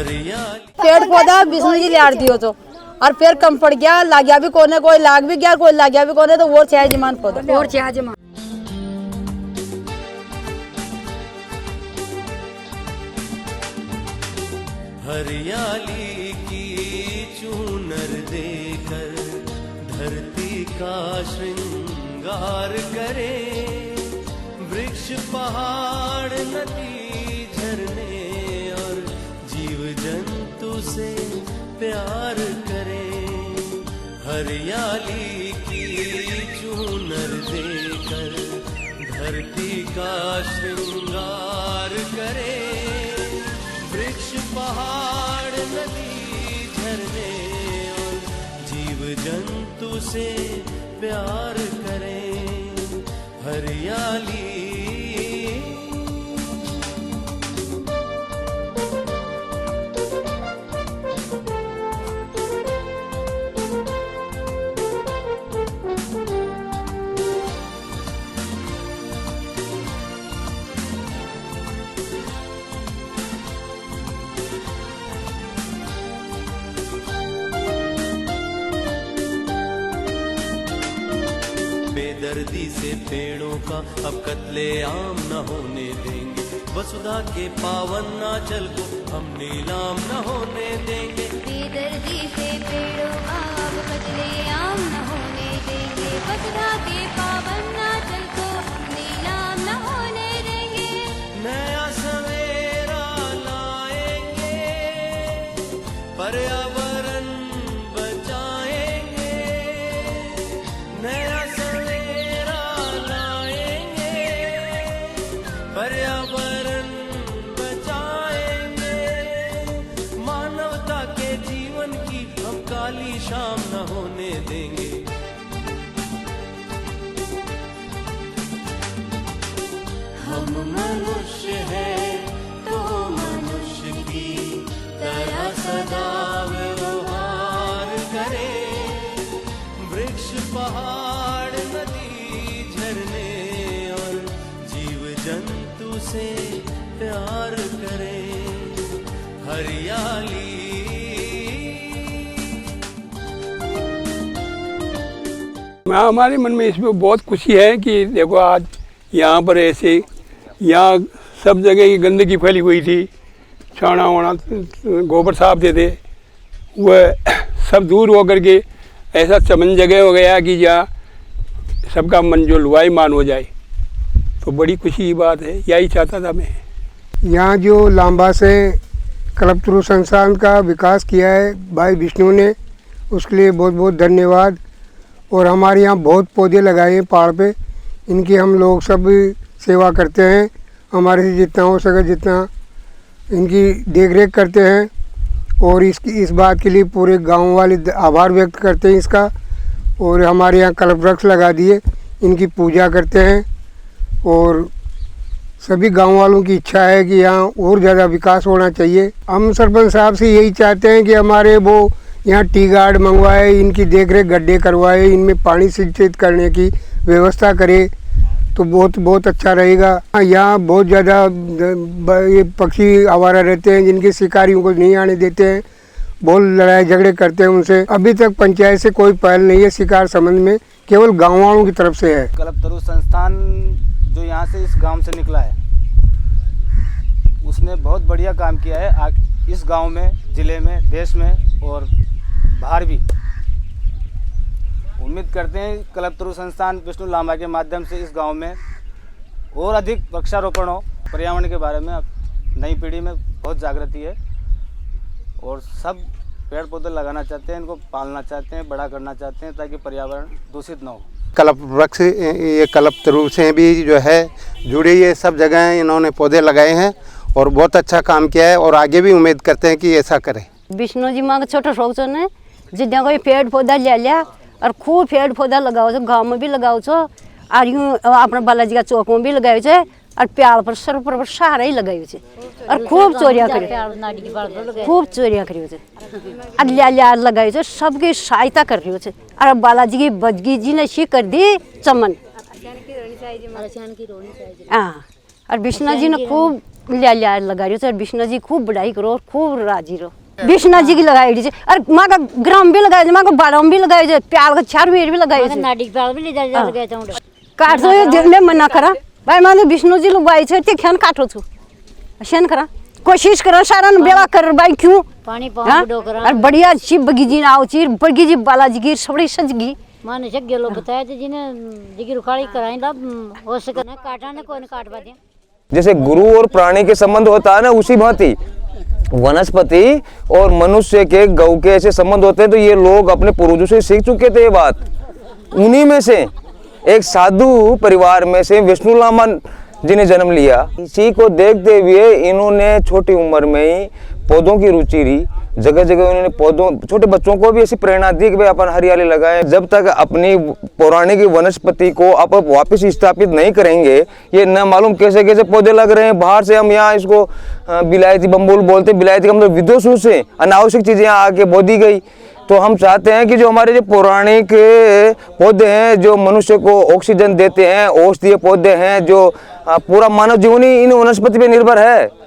पेड़ पौधा विष्णु जी ले दियो तो और फिर कम पड़ गया, लाग गया भी कोने, कोई लाग भी गया, कोई लाग गया भी कोने, तो वो चाहे जमान पौधा और चाहे जमान। हरियाली की चूनर देकर धरती का श्रृंगार करे, वृक्ष पहाड़ नदी झरने और जीव जंतु से प्यार करे। हरियाली की चूनर देकर धरती का श्रृंगार करे, वृक्ष पहाड़ नदी झरने और जीव जंतु से प्यार करें। हरियाली बेदर्दी से पेड़ों का अब कत्ले आम न होने देंगे, वसुधा के पावन नाचल को हम नीलाम न होने देंगे। बेदर्दी से पेड़ों का अब कत्ले आम न होने देंगे, वसुधा के पावन नाचल को नीलाम न होने देंगे। नया सवेरा लाएंगे, पर्यावरण बचाएंगे। नया पर्यावरण बचाएंगे, मानवता के जीवन की हम काली शाम न होने देंगे। हम मनुष्य हैं तो मनुष्य की तरह सदा व्यवहार करें, वृक्ष पहाड़ नदी झरने और जीव जंतु से प्यार करें। हरियाली हमारे मन में इसमें बहुत खुशी है कि देखो आज यहाँ पर ऐसे, यहाँ सब जगह की गंदगी फैली हुई थी, छाना वाना गोबर साफ थे वह सब दूर होकर के ऐसा चमन जगह हो गया कि जहाँ सबका मन जो लुभाईमान हो जाए, तो बड़ी खुशी की बात है। यही चाहता था मैं। यहाँ जो लांबा से कल्पतरु संस्थान का विकास किया है भाई विष्णु ने, उसके लिए बहुत बहुत धन्यवाद। और हमारे यहाँ बहुत पौधे लगाए हैं पहाड़ पे, इनकी हम लोग सब सेवा करते हैं, हमारे से जितना हो सके जितना इनकी देखरेख करते हैं। और इस बात के लिए पूरे गांव वाले आभार व्यक्त करते हैं इसका। और हमारे यहाँ कल्प वृक्ष लगा दिए, इनकी पूजा करते हैं। और सभी गांव वालों की इच्छा है कि यहाँ और ज़्यादा विकास होना चाहिए। हम सरपंच साहब से यही चाहते हैं कि हमारे वो यहाँ टी गार्ड मंगवाए, इनकी देखरेख गड्ढे करवाए, इनमें पानी सिंचित करने की व्यवस्था करे तो बहुत बहुत अच्छा रहेगा। यहाँ बहुत ज़्यादा ये पक्षी आवारा रहते हैं जिनके शिकारियों को नहीं आने देते हैं, बहुत लड़ाई झगड़े करते हैं उनसे। अभी तक पंचायत से कोई पहल नहीं है शिकार संबंध में, केवल गाँव वालों की तरफ से है। कल्पतरु संस्थान जो यहाँ से इस गांव से निकला है, उसने बहुत बढ़िया काम किया है इस गांव में, ज़िले में, देश में और बाहर भी। उम्मीद करते हैं कल्पतरु संस्थान विष्णु लांबा के माध्यम से इस गांव में और अधिक वृक्षारोपण हो। पर्यावरण के बारे में अब नई पीढ़ी में बहुत जागृति है और सब पेड़ पौधे लगाना चाहते हैं, इनको पालना चाहते हैं, बड़ा करना चाहते हैं ताकि पर्यावरण दूषित न हो। कल्प वृक्ष ये कल्पतरु से भी जो है जुड़े, ये सब जगह इन्होंने पौधे लगाए हैं और बहुत अच्छा काम किया है और आगे भी उम्मीद करते हैं कि ऐसा करें। विष्णु जी माँ का छोटा शौक ने जितना कोई पेड़ पौधा ले लिया और खूब पेड़ पौधा लगाओ छो, गाँव में भी लगाओ छो और यूँ अपना बालाजी का चौक में भी लगाए छे और प्याल पर सर पर सारा ही लगाए छे और खूब चोरियाँ करी, खूब चोरियाँ करी छे और लिया लगाए छे, सबकी सहायता कर रही छे। और बालाजी की बजगी जी ने शी कर दी चमन, हाँ, और विष्णु जी ने खूब लिया लगा रही हो। विष्णु जी खूब बढ़ाई करो और खूब राजी रहो। विष्णु जी की लगाई छे और माँ का ग्राम भी लगाए, माँ का बाड़म भी लगाए छे, प्याल का चार मेर भी लगाए छे, नाडी प्याल भी ले जा लगाए छे। काट दो ये दिन में मना करा भाई, माँ विष्णु जी लगाई छे ते ख्यान काटो छु शेन करा कोशिश करो सारा बेला कर भाई क्यों पानी पानी डो करा और बढ़िया शिव बगीजी ना आउची बगीजी बालाजी की सबड़ी सजगी माने से गेलो बताया थे जिने जिगी रुखाड़ी कराई लब हो सके ना काटा ने कोई ने काटवा दे। जैसे गुरु और प्राणी के संबंध होता है ना, उसी भांति वनस्पति और मनुष्य के गौ के ऐसे संबंध होते हैं। तो ये लोग अपने पूर्वजों से सीख चुके थे ये बात। उन्हीं में से एक साधु परिवार में से विष्णु लामा जी ने जन्म लिया। इसी को देखते हुए इन्होंने छोटी उम्र में ही पौधों की रुचि ली। जगह जगह उन्होंने पौधों, छोटे बच्चों को भी ऐसी प्रेरणा दी कि भाई अपन हरियाली लगाएं। जब तक अपनी पौराणिक वनस्पति को आप वापस स्थापित नहीं करेंगे, ये न मालूम कैसे कैसे पौधे लग रहे हैं बाहर से। हम यहाँ इसको बिलायती बम्बुल बोलते, बिलायती का मतलब विदेशों से अनावश्यक चीजें यहाँ आके बो दी गई। तो हम चाहते हैं कि जो हमारे जो पौराणिक पौधे हैं, जो मनुष्य को ऑक्सीजन देते हैं, औषधीय पौधे हैं, जो पूरा मानव जीवन ही इन वनस्पति पे निर्भर है।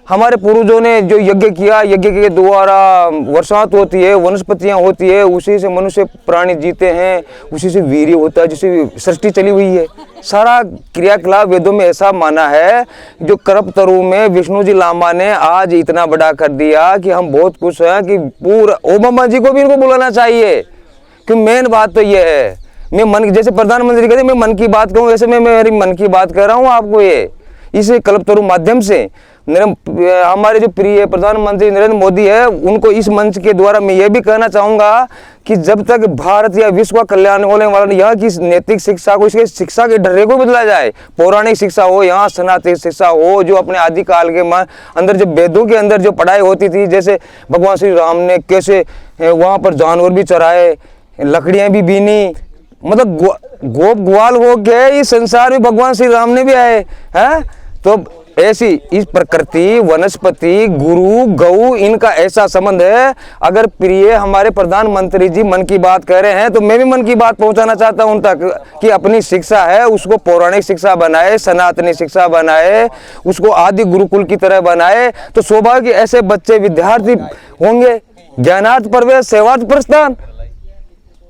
हमारे पूर्वजों ने जो यज्ञ किया, यज्ञ के द्वारा वर्षात होती है, वनस्पतियां होती है, उसी से मनुष्य प्राणी जीते हैं, उसी से वीर्य होता है, जिससे सृष्टि चली हुई है। सारा क्रियाकलाप वेदों में ऐसा माना है। जो कल्पतरु में विष्णु जी लामा ने आज इतना बड़ा कर दिया कि हम बहुत खुश हैं कि पूरा ओबामा जी को भी इनको बुलाना चाहिए। क्योंकि मेन बात तो ये है, मैं मन, जैसे प्रधानमंत्री कहते हैं मैं मन की बात कहूँ, वैसे मैं मेरी मन की बात कर रहा हूँ आपको। ये इस कल्पतरु माध्यम से हमारे जो प्रिय प्रधानमंत्री नरेंद्र मोदी है, उनको इस मंच के द्वारा मैं ये भी कहना चाहूँगा कि जब तक भारत या विश्व का कल्याण होने वाला यहाँ की नैतिक शिक्षा को, इसके शिक्षा के ढर्रे को बदला जाए। पौराणिक शिक्षा हो, यहाँ सनातन शिक्षा हो, जो अपने आदिकाल के अंदर जो वेदों के अंदर जो पढ़ाई होती थी, जैसे भगवान श्री राम ने कैसे वहाँ पर जानवर भी चराए, लकड़ियाँ भी बीनी, मतलब गोप ग्वाल हो गए इस संसार में भगवान श्री राम ने भी आए हैं। तो ऐसी इस प्रकृति, वनस्पति, गुरु, गौ, इनका ऐसा संबंध है। अगर प्रिय हमारे प्रधानमंत्री जी मन की बात कह रहे हैं, तो मैं भी मन की बात पहुंचाना चाहता हूं उन तक कि अपनी शिक्षा है उसको पौराणिक शिक्षा बनाए, सनातनी शिक्षा बनाए, उसको आदि गुरुकुल की तरह बनाए। तो सौभाग्य ऐसे बच्चे विद्यार्थी होंगे। ज्ञानार्थ प्रवेश सेवार्थ प्रस्थान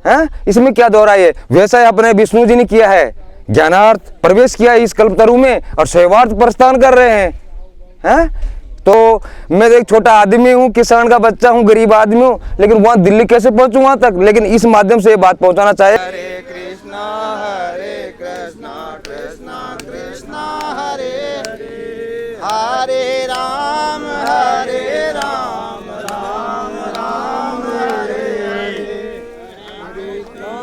है, इसमें क्या दोहराइए। वैसा ही अपने विष्णु जी ने किया है, ज्ञानार्थ प्रवेश किया इस कल्पतरु में और सेवार्थ प्रस्थान कर रहे हैं। तो मैं एक छोटा आदमी हूँ, किसान का बच्चा हूँ, गरीब आदमी हूँ, लेकिन वहाँ दिल्ली कैसे पहुँचूँ वहाँ तक। लेकिन इस माध्यम से ये बात पहुँचाना चाहिए। हरे कृष्णा कृष्णा कृष्णा हरे हरे, हरे राम राम राम हरे हरे, हरे कृष्णा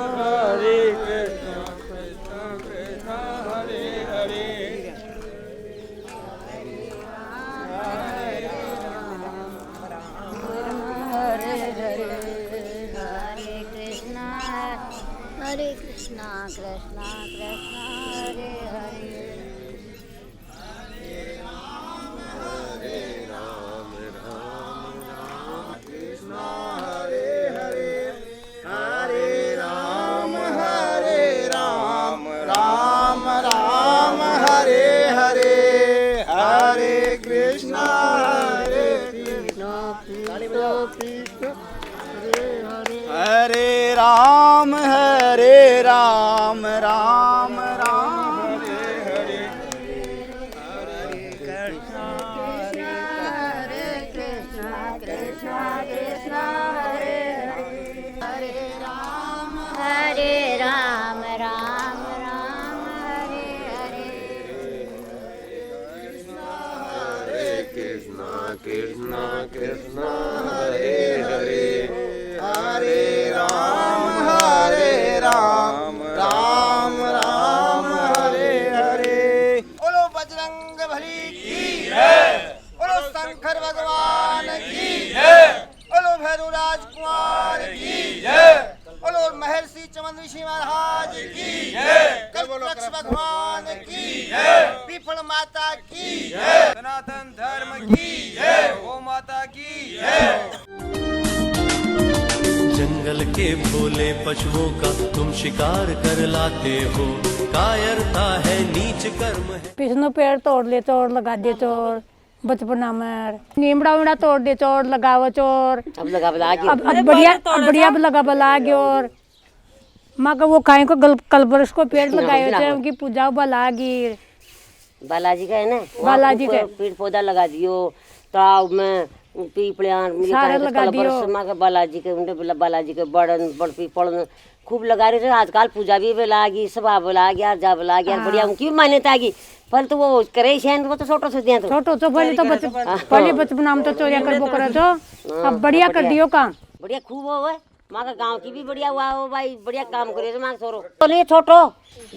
कृष्णा कृष्णा हरे हरे, राम राम हरे हरे, हरे कृष्णा हरे राम राम राम हरे हरे, हरे कृष्णा कृष्णा कृष्णा हरे हरे, हरे राम राम राम हरे हरे, कृष्णा कृष्णा कृष्णा हरे हरे, हरे राम राम राम हरे हरे। बोलो बजरंग बली की जय, बोलो शंकर भगवान की जय, बोलो भैरव राजकुमार की जय, बोलो महर्षि चमन ऋषि महाराज की जय, कल्पवृक्ष भगवान की जय, पीपल माता की जय, सनातन धर्म की जय, गौ माता की जय। जंगल के भोले पशुओं का तुम शिकार कर लाते हो, कायरता है नीच कर्म है। विष्णु पेड़ तोड़ लेते और लगा देते और बचपना में नीमड़ा उमड़ा तोड़ दे चोर लगाओ चोर अब लगा बला के अब बढ़िया लगा बला गयो और माँ का वो खाए को कलबरस को पेड़ लगाए थे उनकी पूजा बला गिर बालाजी का है ना बालाजी का पेड़ पौधा लगा दियो ताव में पीपड़ियां सारे लगा दियो माँ के बालाजी के उनके बालाजी के बड़न बड़ पीपड़ खूब लगा रहे थे। आजकल पूजा भी लागी सभा बोला गया जा बोला गया बढ़िया उनकी भी मान्यता आ गई पर तो वो करे शहर को तो छोटो से दिया तो छोटो तो पहले बचपना में तो चोरिया करबो करे तो अब बढ़िया कर दियो काम बढ़िया खूब हो गए माँ का गाँव की भी बढ़िया हुआ हो भाई बढ़िया काम करे तो माँ छोरो तो नहीं छोटो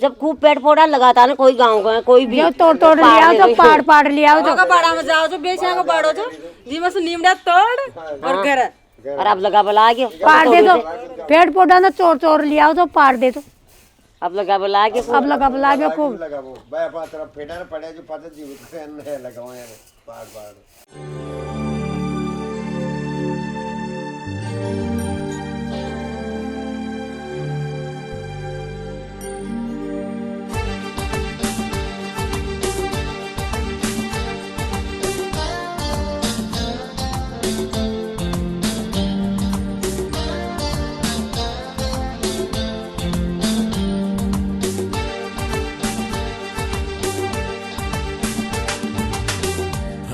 जब खूब पेड़ पौधा लगाता ना कोई गाँव का कोई भी तोड़ लिया तो पाड़ लिया तो बाड़ा में जाओ तो बेचा को बाड़ो तो जीवा से नीमड़ा तोड़ और घर और अब लगा बला गया पाड़ दे दो पेड़ पौधा ना चोर लिया तो पाड़ दे दो अब लगा बला गया अब लगा बला गया खूब लगाओ बाय पास तरफ फेडा पड़े जो पास जीवित है लगाओ यार बार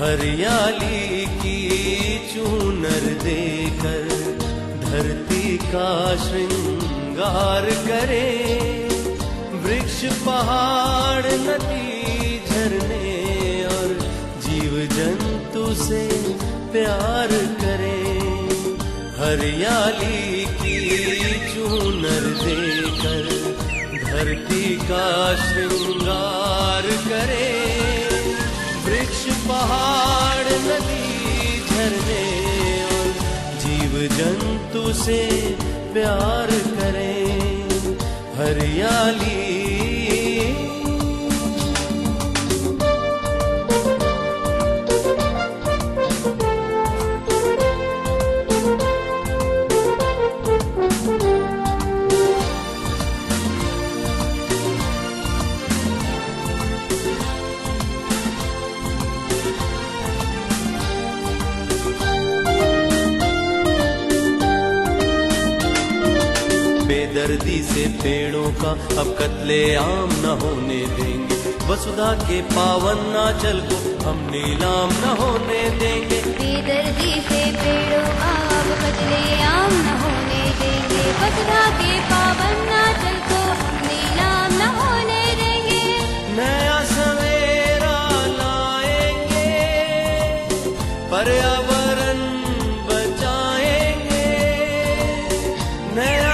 हरियाली की चूनर देकर धरती का श्रृंगार करे वृक्ष पहाड़ नदी झरने और जीव जंतु से प्यार करे हरियाली की चूनर देकर धरती का श्रृंगार करे वृक्ष पहाड़ नदी झरने और जीव जंतु से प्यार करें हरियाली बेदर्दी से पेड़ों का अब कत्ले आम न होने देंगे वसुधा के पावन नाचल को हम नीलाम न होने देंगे बेदर्दी से पेड़ों का अब कत्ले आम न होने देंगे वसुधा के पावन नाचल को हम नीलाम न होने देंगे नया सवेरा लाएंगे पर्यावरण बचाएंगे नया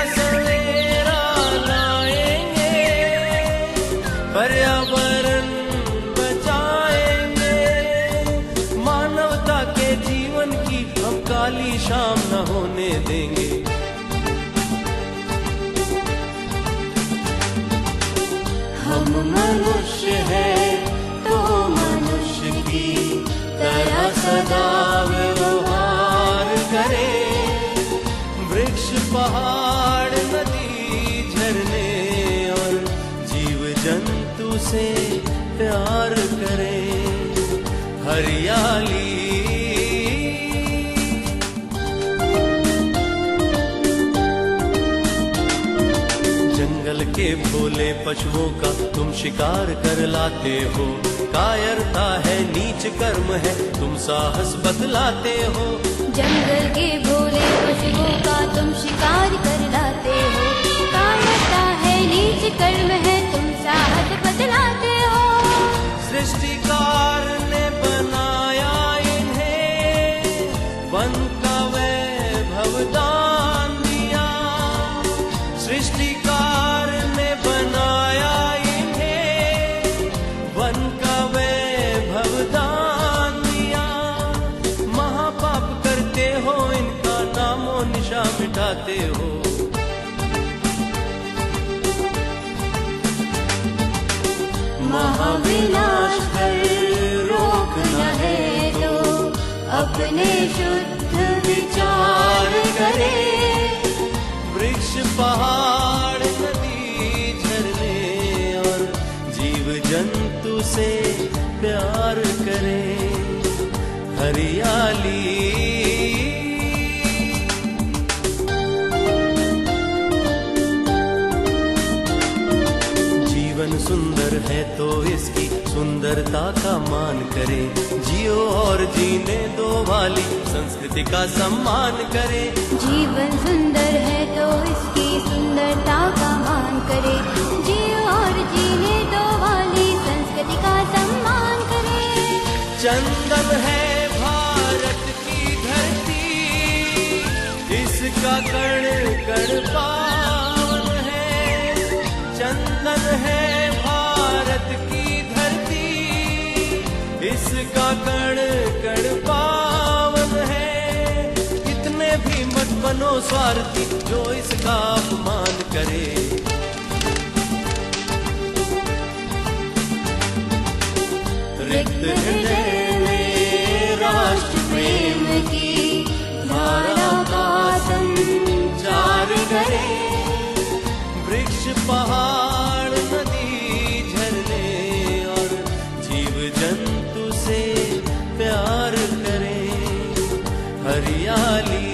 पर्यावरण बचाएंगे मानवता के जीवन की हम काली शाम न होने देंगे हम मनुष्य हैं तो मनुष्य की तरह सदा व्यवहार करें वृक्ष पहाड़ नदी झरने और जीव जंतु से प्यार करें हरियाली जंगल के भोले पशुओं का तुम शिकार कर लाते हो कायरता है नीच कर्म है तुम साहस बतलाते हो जंगल के भोले पशुओं का तुम शिकार कर लाते हो कायरता है नीच कर्म है तुम साहस बतलाते हो सृष्टिकार ने बनाया इन्हें वन का वैभव दान दिया सृष्टिकार ने बनाया इन्हें वन का वैभव दान दिया महापाप करते हो इनका नामो निशा मिटाते हो महाविनाश कर रोकना है तो अपने शुद्ध विचार करें वृक्ष पहाड़ नदी झरने और जीव जंतु से प्यार करें हरियाली। जीवन सुंदर है तो इसकी सुंदरता का मान करें, जियो और जीने दो वाली संस्कृति का सम्मान करें। जीवन सुंदर है तो इसकी सुंदरता का मान करे, जियो और जीने दो वाली संस्कृति का सम्मान करे। चंदन है भारत की धरती, इसका कण कण पावन है। चंदन है भारत की धरती, इसका कण कण पावन है। इतने भी मत बनो स्वार्थी जो इसका अपमान करे। रिक्त हृदय में राष्ट्र प्रेम की धारा का संचार करे। वृक्ष पहाड़ नदी झरने और जीव जंतु से प्यार करें। हरियाली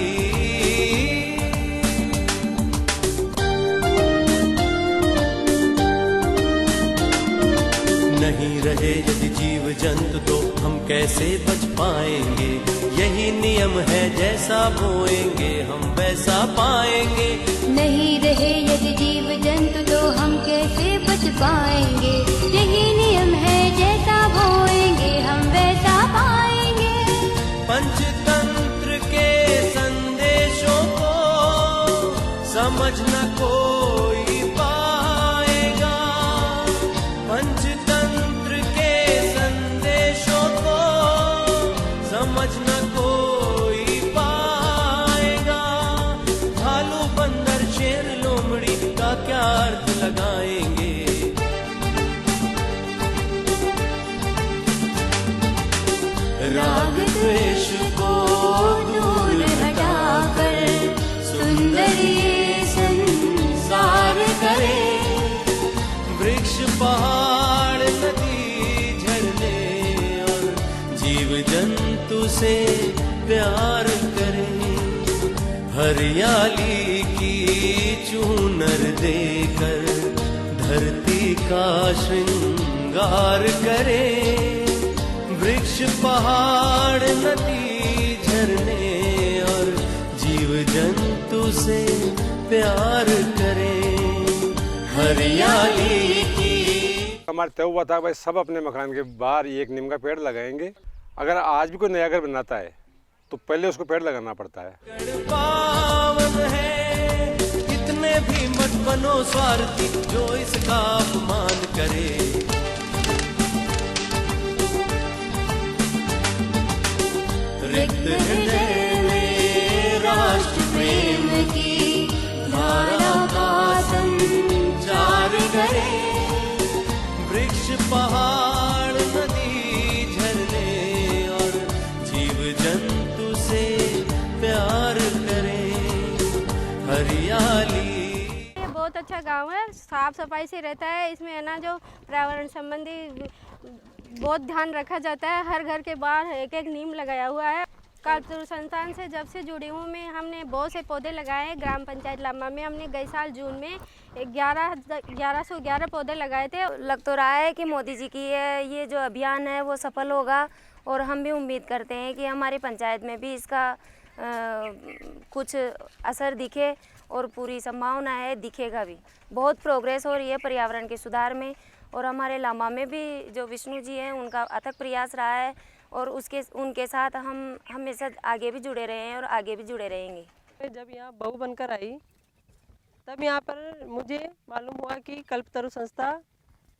नहीं रहे यदि जीव जंतु तो हम कैसे बच पाएंगे। यही नियम है जैसा बोएंगे हम वैसा पाएंगे। नहीं रहे यदि जीव जंतु तो हम कैसे बच पाएंगे। यही नियम है जैसा बोएंगे हम वैसा पाएंगे। पंचतंत्र के संदेशों को समझ न कोई पाएगा। पंचतंत्र के संदेशों को समझ न कोई पाएगा। भालू बंदर शेर लोमड़ी का क्या अर्थ लगाएंगे। राग द्वेष को दूर हटाकर सुंदर ये संसार करे। वृक्ष पहाड़ नदी झरने और जीव जंतु से प्यार करें। हरियाली की चूनर देकर धरती का श्रृंगार करें। वृक्ष पहाड़ नदी झरने और जीव जंतु से प्यार करें। हरियाली की हमारा तय हुआ था भाई सब अपने मकान के बाहर एक नीम का पेड़ लगाएंगे। अगर आज भी कोई नया घर बनाता है तो पहले उसको पेड़ लगाना पड़ता है। पावन है इतने भी मत बनो स्वार्थी जो इसका अपमान करे। रिक्त हृदय में राष्ट्र प्रेम की धारा का संचार करे। वृक्ष पहाड़ नदी झरने और जीव जंतु से प्यार करें। हरियाली बहुत अच्छा गांव है, साफ सफाई से रहता है। इसमें है ना जो पर्यावरण संबंधी बहुत ध्यान रखा जाता है। हर घर के बाहर एक एक नीम लगाया हुआ है। कल्पतरु संस्थान से जब से जुड़ी हूँ मैं, हमने बहुत से पौधे लगाए हैं। ग्राम पंचायत लांबा में हमने गए साल जून में 1111 पौधे लगाए थे। लग तो रहा है कि मोदी जी की ये जो अभियान है वो सफल होगा और हम भी उम्मीद करते हैं कि हमारी पंचायत में भी इसका कुछ असर दिखे और पूरी संभावना है दिखेगा भी। बहुत प्रोग्रेस हो रही है पर्यावरण के सुधार में और हमारे लांबा में भी जो विष्णु जी हैं उनका अथक प्रयास रहा है और उनके साथ हम हमेशा आगे भी जुड़े रहे हैं और आगे भी जुड़े रहेंगे। जब यहाँ बहू बनकर आई तब यहाँ पर मुझे मालूम हुआ कि कल्पतरु संस्था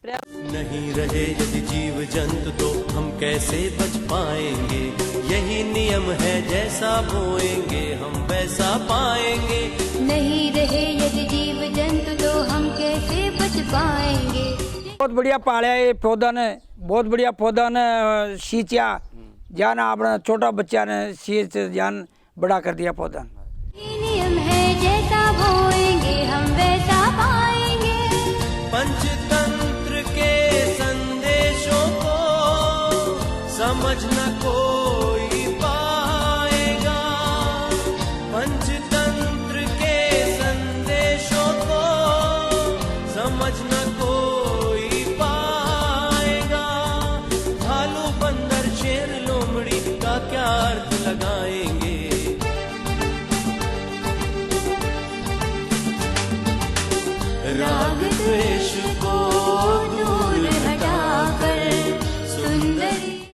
नहीं रहे यदि जीव जंतु तो हम कैसे बच पाएंगे। यही नियम है जैसा बोएंगे हम वैसा पाएंगे। नहीं रहे यदि जीव जंतु तो हम कैसे बच पाएंगे। बहुत बढ़िया पाड़ा है पौधा ने, बहुत बढ़िया पौधा ने सींचा जान अपना छोटा बच्चा ने सींच जान बड़ा कर दिया पौधा। नियम है जैसा बोएंगे हम वैसा पाएंगे। पंचतंत्र के संदेशों को समझ न कोई पाएगा। क्या अर्थ